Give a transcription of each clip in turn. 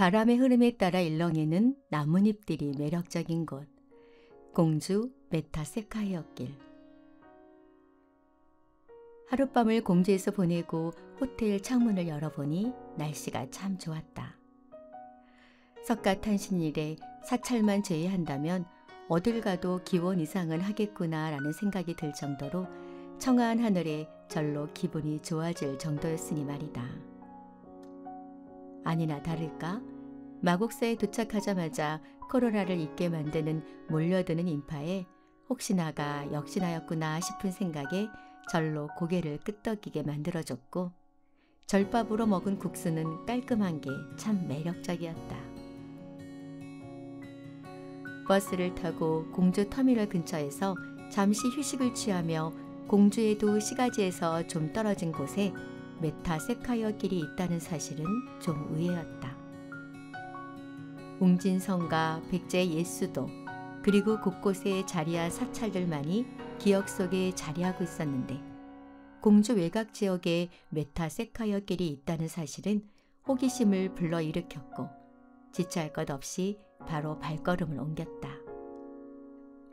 바람의 흐름에 따라 일렁이는 나뭇잎들이 매력적인 곳. 공주 메타세카이어길. 하룻밤을 공주에서 보내고 호텔 창문을 열어보니 날씨가 참 좋았다. 석가탄신일에 사찰만 제외한다면 어딜 가도 기온 이상은 하겠구나라는 생각이 들 정도로 청아한 하늘에 절로 기분이 좋아질 정도였으니 말이다. 아니나 다를까 마곡사에 도착하자마자 코로나를 잊게 만드는 몰려드는 인파에 혹시나가 역시나였구나 싶은 생각에 절로 고개를 끄덕이게 만들어줬고, 절밥으로 먹은 국수는 깔끔한 게 참 매력적이었다. 버스를 타고 공주 터미널 근처에서 잠시 휴식을 취하며 공주의 시가지에서 좀 떨어진 곳에 메타세카이어 길이 있다는 사실은 좀 의외였다. 웅진성과 백제 예수도 그리고 곳곳에 자리한 사찰들만이 기억 속에 자리하고 있었는데, 공주 외곽 지역에 메타세카이어 길이 있다는 사실은 호기심을 불러일으켰고 지체할 것 없이 바로 발걸음을 옮겼다.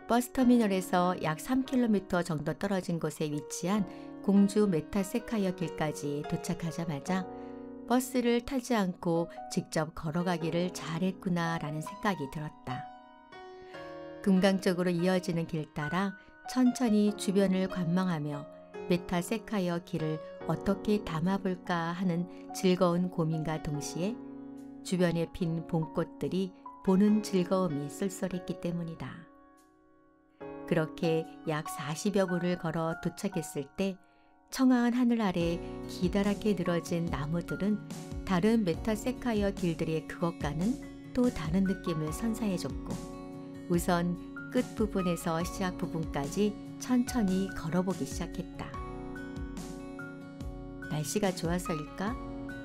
버스터미널에서 약 3km 정도 떨어진 곳에 위치한 공주 메타세카이어 길까지 도착하자마자 버스를 타지 않고 직접 걸어가기를 잘했구나라는 생각이 들었다. 금강 쪽으로 이어지는 길 따라 천천히 주변을 관망하며 메타세카이어 길을 어떻게 담아볼까 하는 즐거운 고민과 동시에 주변에 핀 봄꽃들이 보는 즐거움이 쏠쏠했기 때문이다. 그렇게 약 40여 분을 걸어 도착했을 때 청아한 하늘 아래 기다랗게 늘어진 나무들은 다른 메타세카이어 길들의 그것과는 또 다른 느낌을 선사해줬고, 우선 끝부분에서 시작 부분까지 천천히 걸어보기 시작했다. 날씨가 좋아서일까?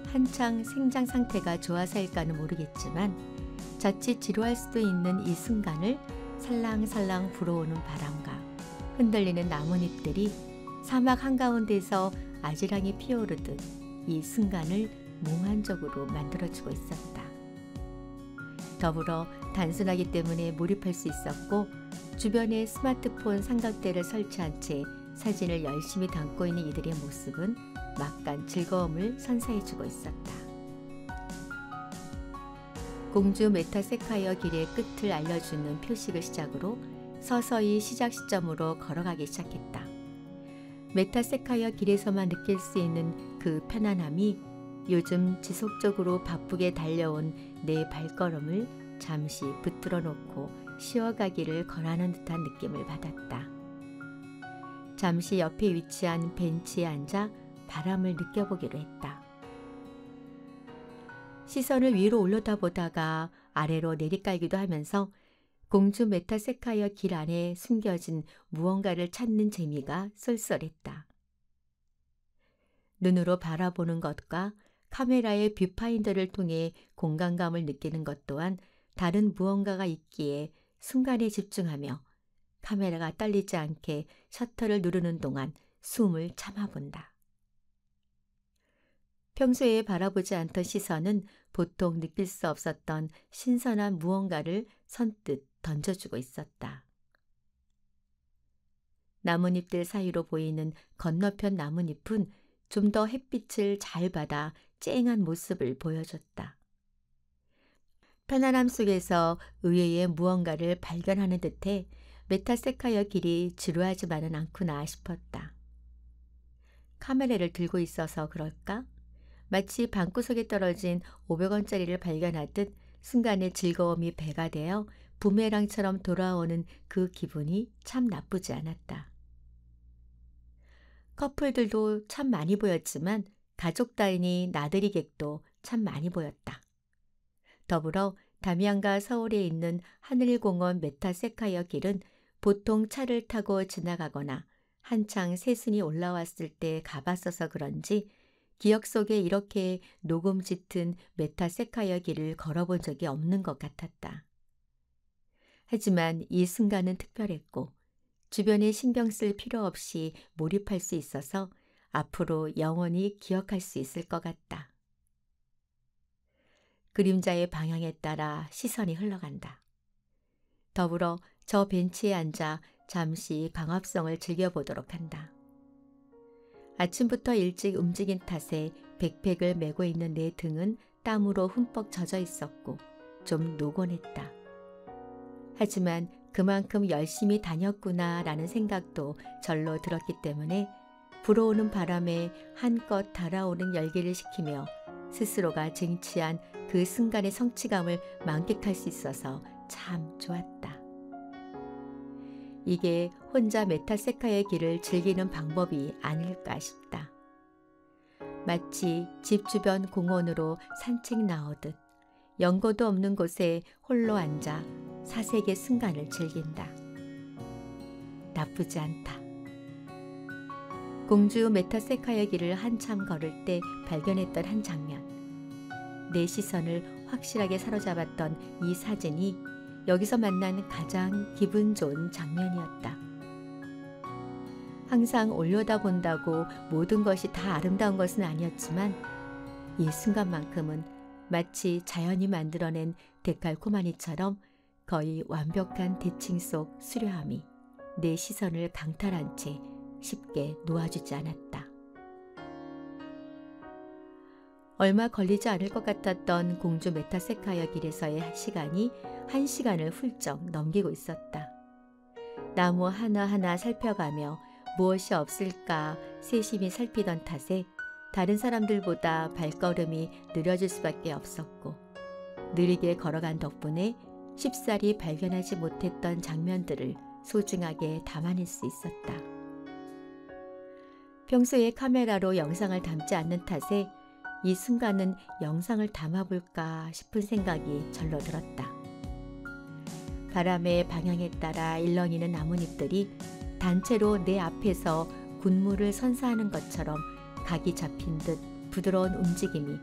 한창 생장 상태가 좋아서일까는 모르겠지만 자칫 지루할 수도 있는 이 순간을 살랑살랑 불어오는 바람과 흔들리는 나뭇잎들이 사막 한가운데서 아지랑이 피어오르듯 이 순간을 몽환적으로 만들어주고 있었다. 더불어 단순하기 때문에 몰입할 수 있었고, 주변에 스마트폰 삼각대를 설치한 채 사진을 열심히 담고 있는 이들의 모습은 막간 즐거움을 선사해주고 있었다. 공주 메타세카이어 길의 끝을 알려주는 표식을 시작으로 서서히 시작 시점으로 걸어가기 시작했다. 메타세카이어 길에서만 느낄 수 있는 그 편안함이 요즘 지속적으로 바쁘게 달려온 내 발걸음을 잠시 붙들어 놓고 쉬어가기를 권하는 듯한 느낌을 받았다. 잠시 옆에 위치한 벤치에 앉아 바람을 느껴보기로 했다. 시선을 위로 올려다보다가 아래로 내리깔기도 하면서 공주 메타세카이어 길 안에 숨겨진 무언가를 찾는 재미가 쏠쏠했다. 눈으로 바라보는 것과 카메라의 뷰파인더를 통해 공간감을 느끼는 것 또한 다른 무언가가 있기에 순간에 집중하며 카메라가 떨리지 않게 셔터를 누르는 동안 숨을 참아본다. 평소에 바라보지 않던 시선은 보통 느낄 수 없었던 신선한 무언가를 선뜻 던져주고 있었다. 나뭇잎들 사이로 보이는 건너편 나뭇잎은 좀 더 햇빛을 잘 받아 쨍한 모습을 보여줬다. 편안함 속에서 의외의 무언가를 발견하는 듯해 메타세카이어 길이 지루하지만은 않구나 싶었다. 카메라를 들고 있어서 그럴까? 마치 방구석에 떨어진 500원짜리를 발견하듯 순간의 즐거움이 배가 되어 부메랑처럼 돌아오는 그 기분이 참 나쁘지 않았다. 커플들도 참 많이 보였지만 가족 단위 나들이 객도 참 많이 보였다. 더불어 담양과 서울에 있는 하늘공원 메타세카이어 길은 보통 차를 타고 지나가거나 한창 새순이 올라왔을 때 가봤어서 그런지 기억 속에 이렇게 녹음 짙은 메타세카이어 길을 걸어본 적이 없는 것 같았다. 하지만 이 순간은 특별했고 주변에 신경 쓸 필요 없이 몰입할 수 있어서 앞으로 영원히 기억할 수 있을 것 같다. 그림자의 방향에 따라 시선이 흘러간다. 더불어 저 벤치에 앉아 잠시 광합성을 즐겨보도록 한다. 아침부터 일찍 움직인 탓에 백팩을 메고 있는 내 등은 땀으로 흠뻑 젖어 있었고 좀 노곤했다. 하지만 그만큼 열심히 다녔구나라는 생각도 절로 들었기 때문에 불어오는 바람에 한껏 달아오는 열기를 식히며 스스로가 쟁취한 그 순간의 성취감을 만끽할 수 있어서 참 좋았다. 이게 혼자 메타세카의 길을 즐기는 방법이 아닐까 싶다. 마치 집 주변 공원으로 산책 나오듯 연고도 없는 곳에 홀로 앉아 사색의 순간을 즐긴다. 나쁘지 않다. 공주 메타세카의 길을 한참 걸을 때 발견했던 한 장면. 내 시선을 확실하게 사로잡았던 이 사진이 여기서 만난 가장 기분 좋은 장면이었다. 항상 올려다본다고 모든 것이 다 아름다운 것은 아니었지만 이 순간만큼은 마치 자연이 만들어낸 데칼코마니처럼 거의 완벽한 대칭 속 수려함이 내 시선을 강탈한 채 쉽게 놓아주지 않았다. 얼마 걸리지 않을 것 같았던 공주 메타세카의 길에서의 시간이 1시간을 훌쩍 넘기고 있었다. 나무 하나하나 살펴가며 무엇이 없을까 세심히 살피던 탓에 다른 사람들보다 발걸음이 느려질 수밖에 없었고 느리게 걸어간 덕분에 쉽사리 발견하지 못했던 장면들을 소중하게 담아낼 수 있었다. 평소에 카메라로 영상을 담지 않는 탓에 이 순간은 영상을 담아볼까 싶은 생각이 절로 들었다. 바람의 방향에 따라 일렁이는 나뭇잎들이 단체로 내 앞에서 군무를 선사하는 것처럼 각이 잡힌 듯 부드러운 움직임이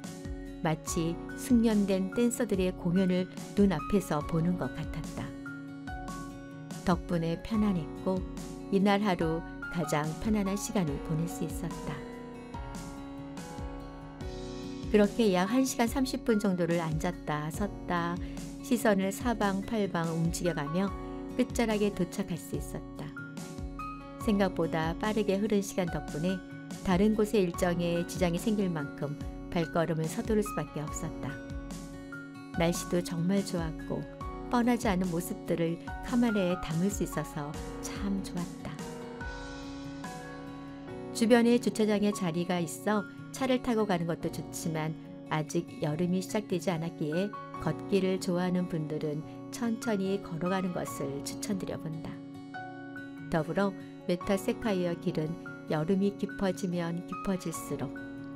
마치 숙련된 댄서들의 공연을 눈앞에서 보는 것 같았다. 덕분에 편안했고 이날 하루 가장 편안한 시간을 보낼 수 있었다. 그렇게 약 1시간 30분 정도를 앉았다 섰다 시선을 사방팔방 움직여가며 끝자락에 도착할 수 있었다. 생각보다 빠르게 흐른 시간 덕분에 다른 곳의 일정에 지장이 생길 만큼 발걸음을 서두를 수밖에 없었다. 날씨도 정말 좋았고 뻔하지 않은 모습들을 카메라에 담을 수 있어서 참 좋았다. 주변에 주차장에 자리가 있어 차를 타고 가는 것도 좋지만 아직 여름이 시작되지 않았기에 걷기를 좋아하는 분들은 천천히 걸어가는 것을 추천드려 본다. 더불어 메타세카이어 길은 여름이 깊어지면 깊어질수록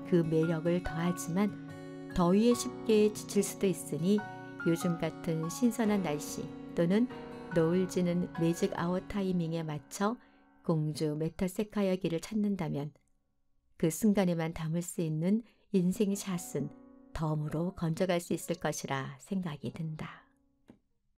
그 매력을 더하지만 더위에 쉽게 지칠 수도 있으니 요즘 같은 신선한 날씨 또는 노을 지는 매직 아웃 타이밍에 맞춰 공주 메타세카이어 길을 찾는다면 그 순간에만 담을 수 있는 인생샷은 덤으로 건져갈 수 있을 것이라 생각이 든다.